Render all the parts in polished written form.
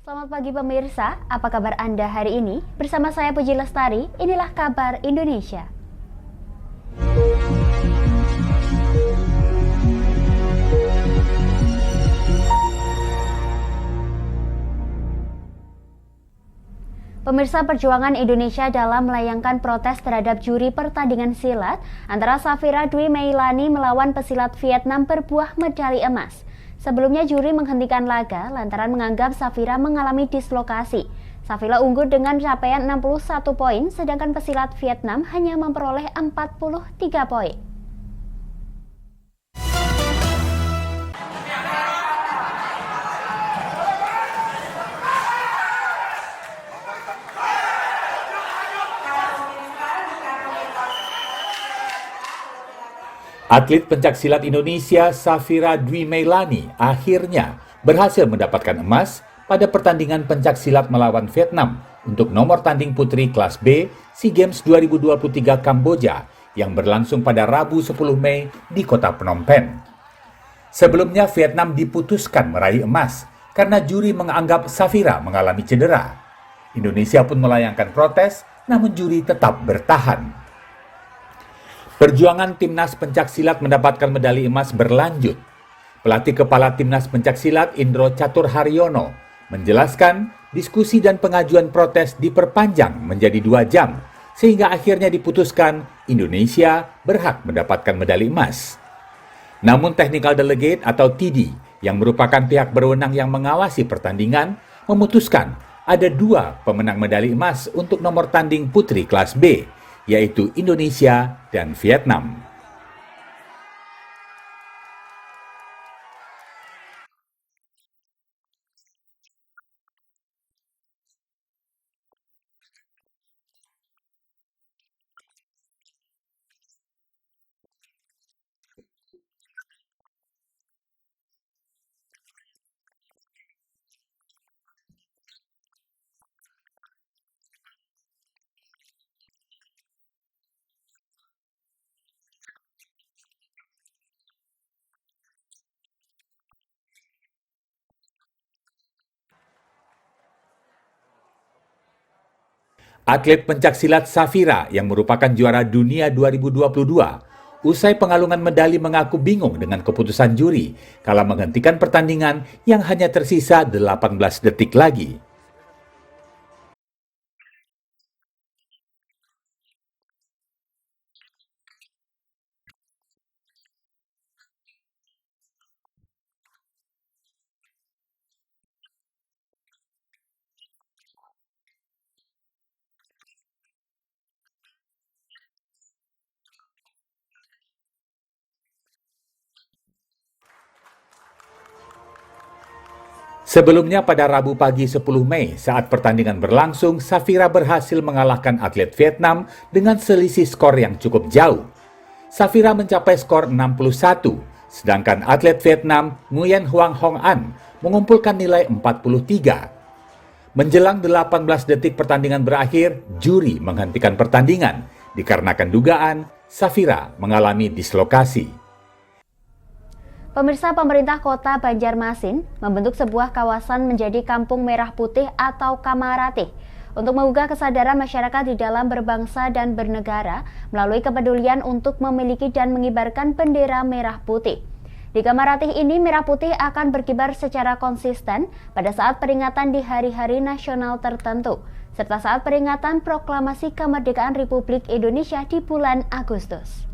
Selamat pagi pemirsa, apa kabar Anda hari ini? Bersama saya Puji Lestari, inilah kabar Indonesia. Pemirsa, perjuangan Indonesia dalam melayangkan protes terhadap juri pertandingan silat antara Safira Dwi Meilani melawan pesilat Vietnam berbuah medali emas. Sebelumnya juri menghentikan laga lantaran menganggap Safira mengalami dislokasi. Safira unggul dengan capaian 61 poin, sedangkan pesilat Vietnam hanya memperoleh 43 poin. Atlet pencaksilat Indonesia Safira Dwi Meilani akhirnya berhasil mendapatkan emas pada pertandingan pencaksilat melawan Vietnam untuk nomor tanding putri kelas B SEA Games 2023 Kamboja yang berlangsung pada Rabu 10 Mei di kota Phnom Penh. Sebelumnya Vietnam diputuskan meraih emas karena juri menganggap Safira mengalami cedera. Indonesia pun melayangkan protes, namun juri tetap bertahan. Perjuangan timnas pencaksilat mendapatkan medali emas berlanjut. Pelatih kepala timnas pencaksilat Indro Catur Haryono menjelaskan diskusi dan pengajuan protes diperpanjang menjadi 2 jam sehingga akhirnya diputuskan Indonesia berhak mendapatkan medali emas. Namun Technical Delegate atau TD yang merupakan pihak berwenang yang mengawasi pertandingan memutuskan ada 2 pemenang medali emas untuk nomor tanding putri kelas B, yaitu Indonesia dan Vietnam. Atlet pencaksilat Safira yang merupakan juara dunia 2022 usai pengalungan medali mengaku bingung dengan keputusan juri kala menghentikan pertandingan yang hanya tersisa 18 detik lagi. Sebelumnya pada Rabu pagi 10 Mei saat pertandingan berlangsung, Safira berhasil mengalahkan atlet Vietnam dengan selisih skor yang cukup jauh. Safira mencapai skor 61, sedangkan atlet Vietnam Nguyen Hoang Hong An mengumpulkan nilai 43. Menjelang 18 detik pertandingan berakhir, juri menghentikan pertandingan dikarenakan dugaan Safira mengalami dislokasi. Pemirsa, pemerintah kota Banjarmasin membentuk sebuah kawasan menjadi Kampung Merah Putih atau Kamaratih untuk menggugah kesadaran masyarakat di dalam berbangsa dan bernegara melalui kepedulian untuk memiliki dan mengibarkan bendera merah putih. Di Kamaratih ini, merah putih akan berkibar secara konsisten pada saat peringatan di hari-hari nasional tertentu, serta saat peringatan proklamasi kemerdekaan Republik Indonesia di bulan Agustus.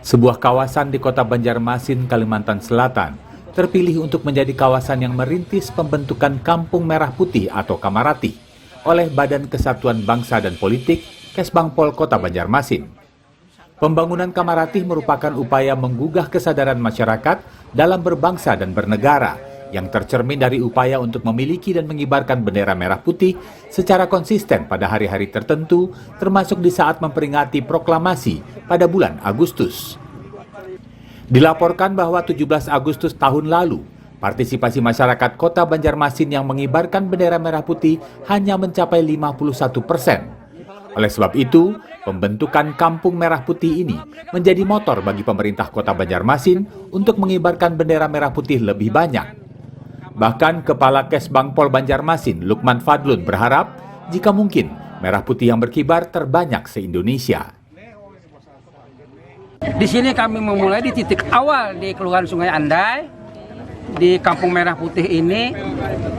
Sebuah kawasan di kota Banjarmasin, Kalimantan Selatan, terpilih untuk menjadi kawasan yang merintis pembentukan Kampung Merah Putih atau Kamaratih oleh Badan Kesatuan Bangsa dan Politik Kesbangpol Kota Banjarmasin. Pembangunan Kamaratih merupakan upaya menggugah kesadaran masyarakat dalam berbangsa dan bernegara yang tercermin dari upaya untuk memiliki dan mengibarkan bendera merah putih secara konsisten pada hari-hari tertentu, termasuk di saat memperingati proklamasi pada bulan Agustus. Dilaporkan bahwa 17 Agustus tahun lalu, partisipasi masyarakat kota Banjarmasin yang mengibarkan bendera merah putih hanya mencapai 51%. Oleh sebab itu, pembentukan Kampung Merah Putih ini menjadi motor bagi pemerintah Kota Banjarmasin untuk mengibarkan bendera merah putih lebih banyak. Bahkan Kepala Kesbangpol Banjarmasin, Lukman Fadlun, berharap jika mungkin merah putih yang berkibar terbanyak se-Indonesia. Di sini kami memulai di titik awal di Kelurahan Sungai Andai, di Kampung Merah Putih ini.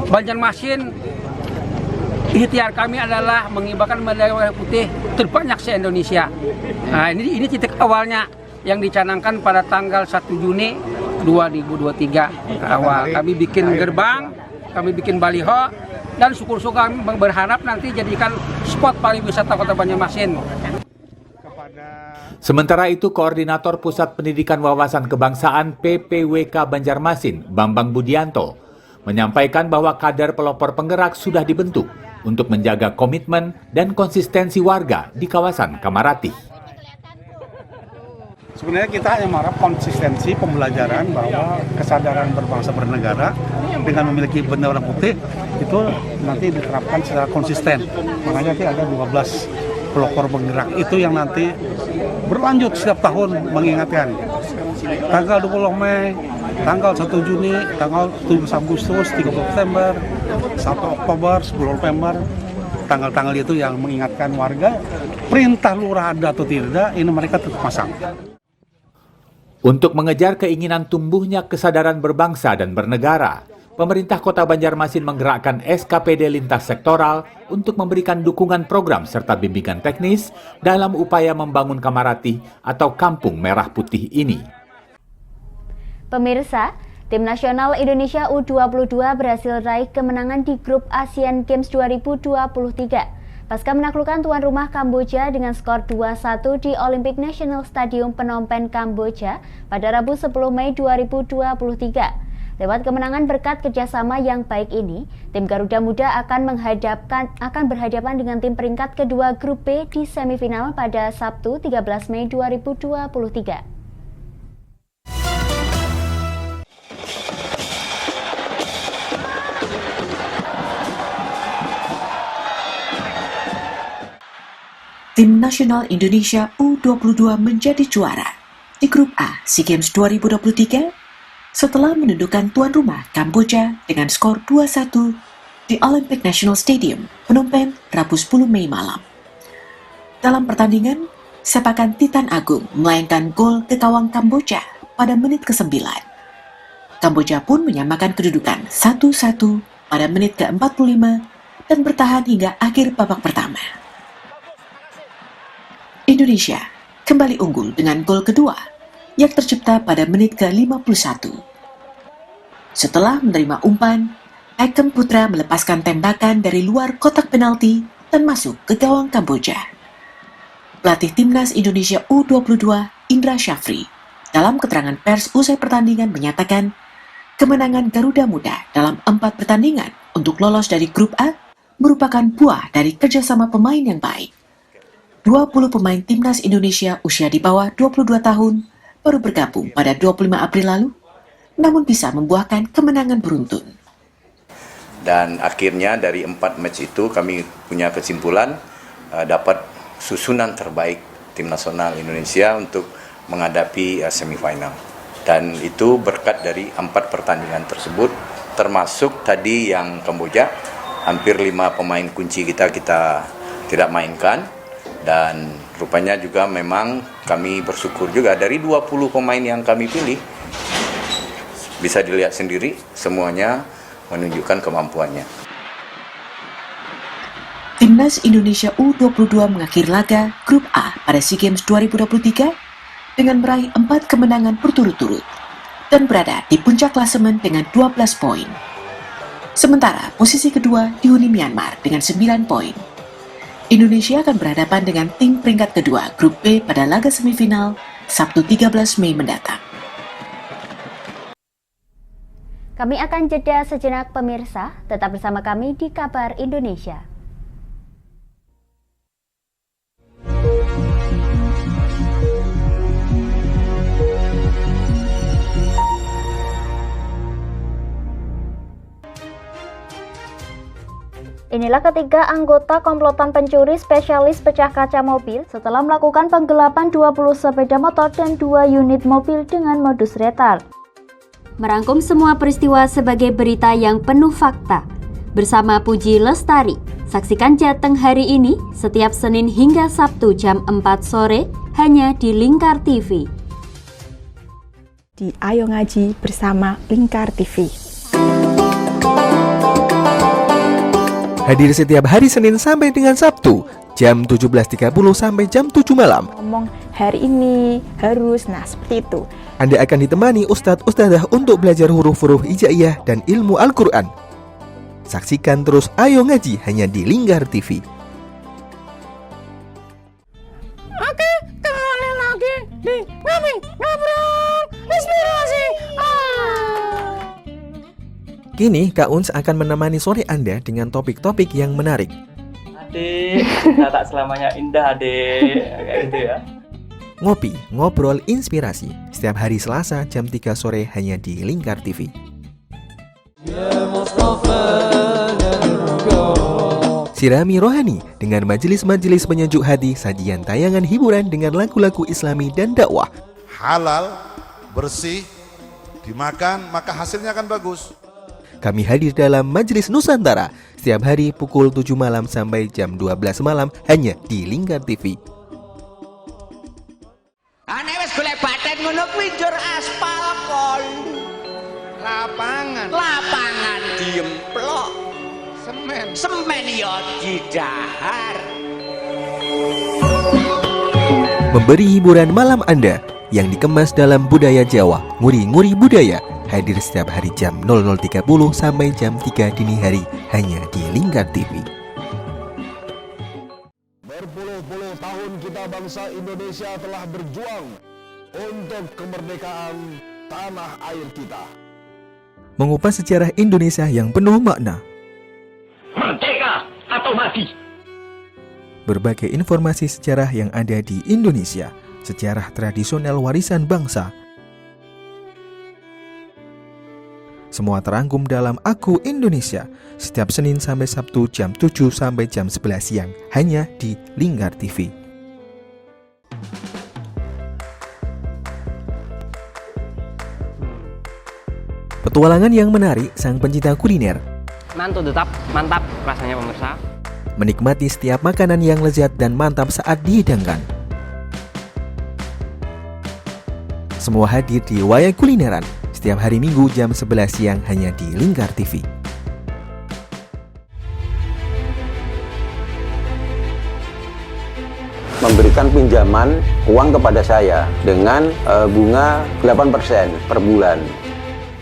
Banjarmasin, ikhtiar kami adalah mengibarkan bendera merah putih terbanyak se-Indonesia. Nah, ini titik awalnya yang dicanangkan pada tanggal 1 Juni 2023 awal. Kami bikin gerbang, kami bikin baliho, dan syukur-syukur kami berharap nanti jadikan spot pariwisata Kota Banjarmasin. Sementara itu, Koordinator Pusat Pendidikan Wawasan Kebangsaan PPWK Banjarmasin, Bambang Budianto, menyampaikan bahwa kader pelopor penggerak sudah dibentuk untuk menjaga komitmen dan konsistensi warga di kawasan Kamarati. Sebenarnya kita hanya mengharap konsistensi pembelajaran bahwa kesadaran berbangsa bernegara dengan memiliki bendera putih itu nanti diterapkan secara konsisten. Makanya nanti ada 12 pelopor penggerak itu yang nanti berlanjut setiap tahun mengingatkan. Tanggal 20 Mei, tanggal 1 Juni, tanggal 7 Agustus, 30 September, 1 Oktober, 10 November, tanggal-tanggal itu yang mengingatkan warga, perintah lurah ada atau tidak, ini mereka tetap pasang. Untuk mengejar keinginan tumbuhnya kesadaran berbangsa dan bernegara, pemerintah Kota Banjarmasin menggerakkan SKPD lintas sektoral untuk memberikan dukungan program serta bimbingan teknis dalam upaya membangun Kamarati atau Kampung Merah Putih ini. Pemirsa, Tim Nasional Indonesia U22 berhasil raih kemenangan di grup Asian Games 2023. Pasca menaklukkan tuan rumah Kamboja dengan skor 2-1 di Olympic National Stadium Phnom Penh, Kamboja pada Rabu 10 Mei 2023. Lewat kemenangan berkat kerjasama yang baik ini, tim Garuda Muda akan berhadapan dengan tim peringkat kedua grup B di semifinal pada Sabtu 13 Mei 2023. Tim Nasional Indonesia U22 menjadi juara di grup A SEA Games 2023 setelah menundukkan tuan rumah Kamboja dengan skor 2-1 di Olympic National Stadium Phnom Penh Rabu 10 Mei malam. Dalam pertandingan, sepakan Titan Agung melayangkan gol ke gawang Kamboja pada menit ke-9. Kamboja pun menyamakan kedudukan 1-1 pada menit ke-45 dan bertahan hingga akhir babak pertama. Indonesia kembali unggul dengan gol kedua yang tercipta pada menit ke-51. Setelah menerima umpan, Aikem Putra melepaskan tembakan dari luar kotak penalti dan masuk ke gawang Kamboja. Pelatih Timnas Indonesia U22 Indra Syafri dalam keterangan pers usai pertandingan menyatakan kemenangan Garuda Muda dalam 4 pertandingan untuk lolos dari grup A merupakan buah dari kerjasama pemain yang baik. 20 pemain Timnas Indonesia usia di bawah 22 tahun baru bergabung pada 25 April lalu, namun bisa membuahkan kemenangan beruntun. Dan akhirnya dari 4 match itu kami punya kesimpulan dapat susunan terbaik Tim Nasional Indonesia untuk menghadapi semifinal. Dan itu berkat dari 4 pertandingan tersebut, termasuk tadi yang Kamboja, hampir 5 pemain kunci kita tidak mainkan. Dan rupanya juga memang kami bersyukur juga dari 20 pemain yang kami pilih, bisa dilihat sendiri semuanya menunjukkan kemampuannya. Timnas Indonesia U22 mengakhiri laga grup A pada SEA Games 2023 dengan meraih 4 kemenangan berturut-turut dan berada di puncak klasemen dengan 12 poin. Sementara posisi kedua dihuni Myanmar dengan 9 poin. Indonesia akan berhadapan dengan tim peringkat kedua grup B pada laga semifinal Sabtu 13 Mei mendatang. Kami akan jeda sejenak pemirsa, tetap bersama kami di Kabar Indonesia. Inilah ketiga anggota komplotan pencuri spesialis pecah kaca mobil setelah melakukan penggelapan 20 sepeda motor dan 2 unit mobil dengan modus retard. Merangkum semua peristiwa sebagai berita yang penuh fakta. Bersama Puji Lestari, saksikan Jateng hari ini setiap Senin hingga Sabtu jam 4 sore hanya di Lingkar TV. Di Ayo Ngaji bersama Lingkar TV. Hadir setiap hari Senin sampai dengan Sabtu, jam 17.30 sampai jam 7 malam. Ngomong hari ini harus, nah seperti itu. Anda akan ditemani Ustadz-Ustadzah untuk belajar huruf-huruf hijaiyah dan ilmu Al-Quran. Saksikan terus Ayo Ngaji hanya di Lingkar TV. Oke, kembali lagi di Ngobrol Inspirasi. Kini Kak Uns akan menemani sore Anda dengan topik-topik yang menarik. Adik, kita tak selamanya indah, adik. Kayak gitu ya. Ngopi, ngobrol inspirasi. Setiap hari Selasa jam 3 sore hanya di Lingkar TV. Sirami rohani dengan majelis-majelis penyejuk hati, sajian tayangan hiburan dengan lagu-lagu Islami dan dakwah. Halal, bersih, dimakan maka hasilnya akan bagus. Kami hadir dalam Majelis Nusantara setiap hari pukul 7 malam sampai jam 12 malam hanya di Lingkar TV. Ane wis golek baten ngono kuwi njur aspal kon. Lapangan diemplok. Semen ya didahar. Memberi hiburan malam Anda yang dikemas dalam budaya Jawa, nguri-nguri budaya. Hadir setiap hari jam 00.30 sampai jam 3 dini hari hanya di Lingkar TV. Berpuluh-puluh tahun kita bangsa Indonesia telah berjuang untuk kemerdekaan tanah air kita. Mengupas sejarah Indonesia yang penuh makna. Merdeka atau mati. Berbagai informasi sejarah yang ada di Indonesia, sejarah tradisional warisan bangsa. Semua terangkum dalam Aku Indonesia setiap Senin sampai Sabtu jam 7 sampai jam 11 siang hanya di Lingkar TV. Petualangan yang menarik sang pencinta kuliner. Mantul tetap mantap rasanya pemirsa. Menikmati setiap makanan yang lezat dan mantap saat dihidangkan. Semua hadir di Wayang Kulineran setiap hari Minggu jam 11 siang hanya di Lingkar TV. Memberikan pinjaman uang kepada saya dengan bunga 8% per bulan.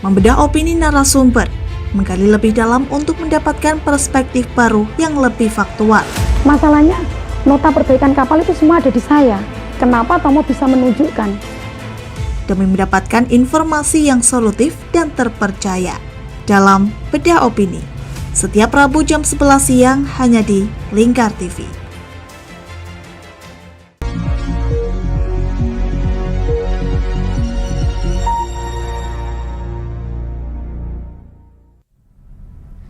Membedah opini narasumber, menggali lebih dalam untuk mendapatkan perspektif baru yang lebih faktual. Masalahnya, nota perbaikan kapal itu semua ada di saya. Kenapa Tomo bisa menunjukkan? Demi mendapatkan informasi yang solutif dan terpercaya dalam Bedah Opini. Setiap Rabu jam 11 siang hanya di Lingkar TV.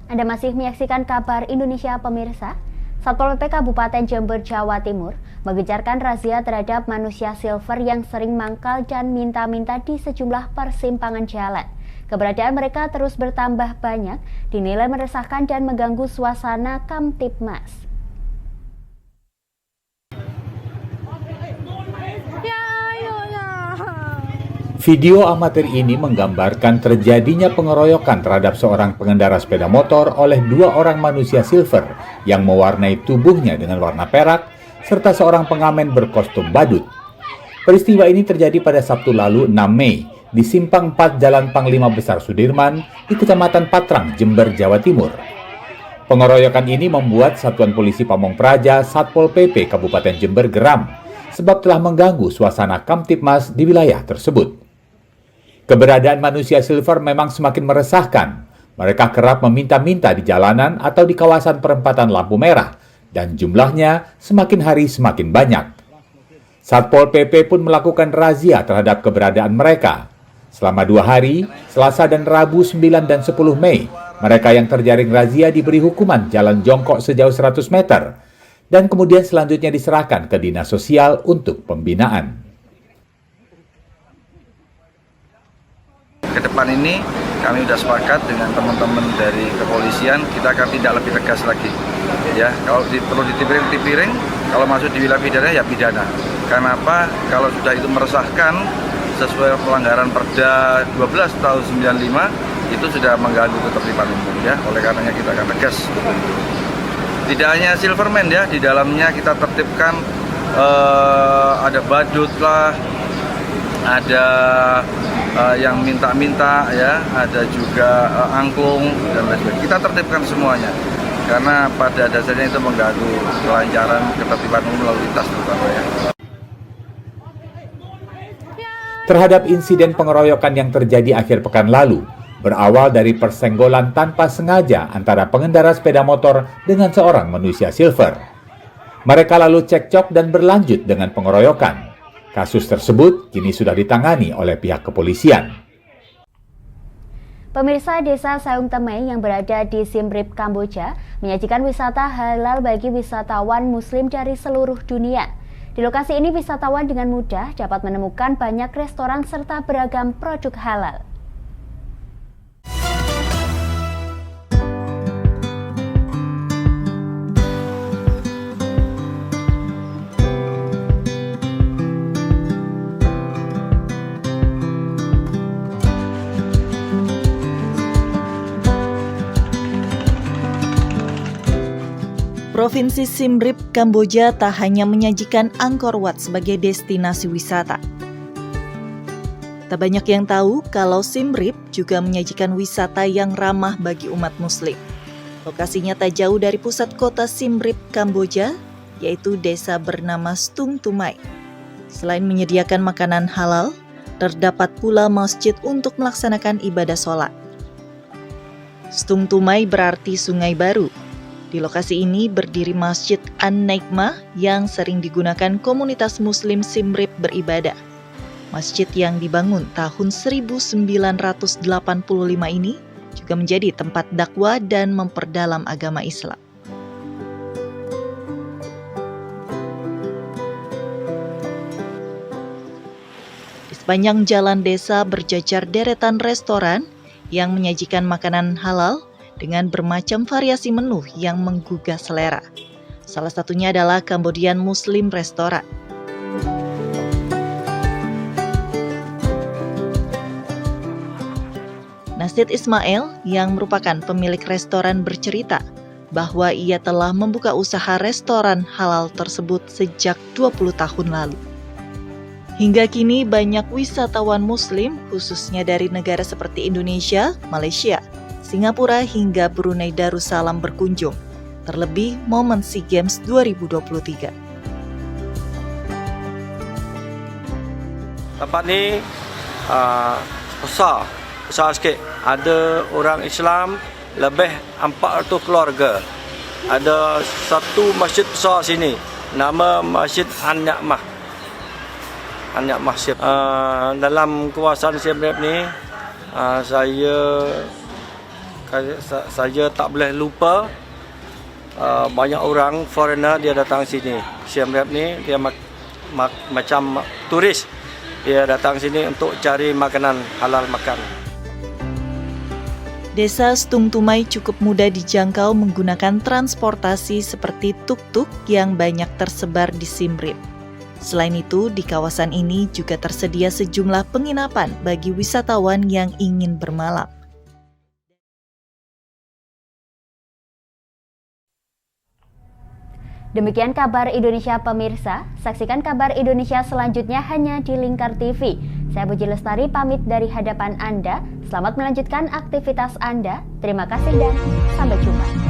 Anda masih menyaksikan kabar Indonesia pemirsa. Satpol PP Kabupaten Jember, Jawa Timur mengejarkan razia terhadap manusia silver yang sering mangkal dan minta-minta di sejumlah persimpangan jalan. Keberadaan mereka terus bertambah banyak, dinilai meresahkan dan mengganggu suasana Kamtibmas. Video amatir ini menggambarkan terjadinya pengeroyokan terhadap seorang pengendara sepeda motor oleh 2 orang manusia silver yang mewarnai tubuhnya dengan warna perak, serta seorang pengamen berkostum badut. Peristiwa ini terjadi pada Sabtu lalu 6 Mei di Simpang 4 Jalan Panglima Besar Sudirman di Kecamatan Patrang, Jember, Jawa Timur. Pengeroyokan ini membuat Satuan Polisi Pamong Praja Satpol PP Kabupaten Jember geram sebab telah mengganggu suasana Kamtibmas di wilayah tersebut. Keberadaan manusia silver memang semakin meresahkan. Mereka kerap meminta-minta di jalanan atau di kawasan perempatan lampu merah, dan jumlahnya semakin hari semakin banyak. Satpol PP pun melakukan razia terhadap keberadaan mereka. Selama 2 hari, Selasa dan Rabu 9 dan 10 Mei, Mereka yang terjaring razia diberi hukuman jalan jongkok sejauh 100 meter dan kemudian selanjutnya diserahkan ke Dinas Sosial untuk pembinaan. Ke depan ini kami sudah sepakat dengan teman-teman dari kepolisian, kita akan tidak lebih tegas lagi. Ya, kalau perlu ditipiring, kalau masuk di wilayah pidana ya pidana. Karena apa? Kalau sudah itu meresahkan sesuai pelanggaran Perda 12 tahun 95 itu sudah mengganggu ketertiban umum ya. Oleh karenanya kita akan tegas untuk itu. Tidak hanya Silverman ya, di dalamnya kita tertibkan ada badut lah, ada yang minta-minta ya, ada juga angklung dan lain sebagainya. Kita tertibkan semuanya karena pada dasarnya itu mengganggu kelancaran ketertiban umum lalu lintas terutama ya. Terhadap insiden pengeroyokan yang terjadi akhir pekan lalu, berawal dari persenggolan tanpa sengaja antara pengendara sepeda motor dengan seorang manusia silver. Mereka lalu cekcok dan berlanjut dengan pengeroyokan. Kasus tersebut kini sudah ditangani oleh pihak kepolisian. Pemirsa, Desa Saung Temei yang berada di Siem Reap, Kamboja menyajikan wisata halal bagi wisatawan muslim dari seluruh dunia. Di lokasi ini wisatawan dengan mudah dapat menemukan banyak restoran serta beragam produk halal. Provinsi Siem Reap, Kamboja tak hanya menyajikan Angkor Wat sebagai destinasi wisata. Tak banyak yang tahu kalau Siem Reap juga menyajikan wisata yang ramah bagi umat muslim. Lokasinya tak jauh dari pusat kota Siem Reap, Kamboja, yaitu desa bernama Stung Tumai. Selain menyediakan makanan halal, terdapat pula masjid untuk melaksanakan ibadah sholat. Stung Tumai berarti sungai baru. Di lokasi ini berdiri Masjid An-Naikmah yang sering digunakan komunitas muslim Siem Reap beribadah. Masjid yang dibangun tahun 1985 ini juga menjadi tempat dakwah dan memperdalam agama Islam. Di sepanjang jalan desa berjajar deretan restoran yang menyajikan makanan halal dengan bermacam variasi menu yang menggugah selera. Salah satunya adalah Cambodian Muslim Restaurant. Nasid Ismail yang merupakan pemilik restoran bercerita bahwa ia telah membuka usaha restoran halal tersebut sejak 20 tahun lalu. Hingga kini banyak wisatawan muslim khususnya dari negara seperti Indonesia, Malaysia, Singapura hingga Brunei Darussalam berkunjung, terlebih momen SEA Games 2023. Tempat ni besar sikit. Ada orang Islam lebih 400 keluarga. Ada satu masjid besar sini, nama Masjid An-Naikmah. An-Naikmah Siem. Dalam kawasan Siem Reap ni, saya tak boleh lupa banyak orang foreigner dia datang sini. Siem Reap ni dia macam turis. Dia datang sini untuk cari makanan halal makan. Desa Stung Tumai cukup mudah dijangkau menggunakan transportasi seperti tuk-tuk yang banyak tersebar di Siem Reap. Selain itu, di kawasan ini juga tersedia sejumlah penginapan bagi wisatawan yang ingin bermalam. Demikian kabar Indonesia pemirsa, saksikan kabar Indonesia selanjutnya hanya di Lingkar TV. Saya Puji Lestari pamit dari hadapan Anda, selamat melanjutkan aktivitas Anda, terima kasih dan sampai jumpa.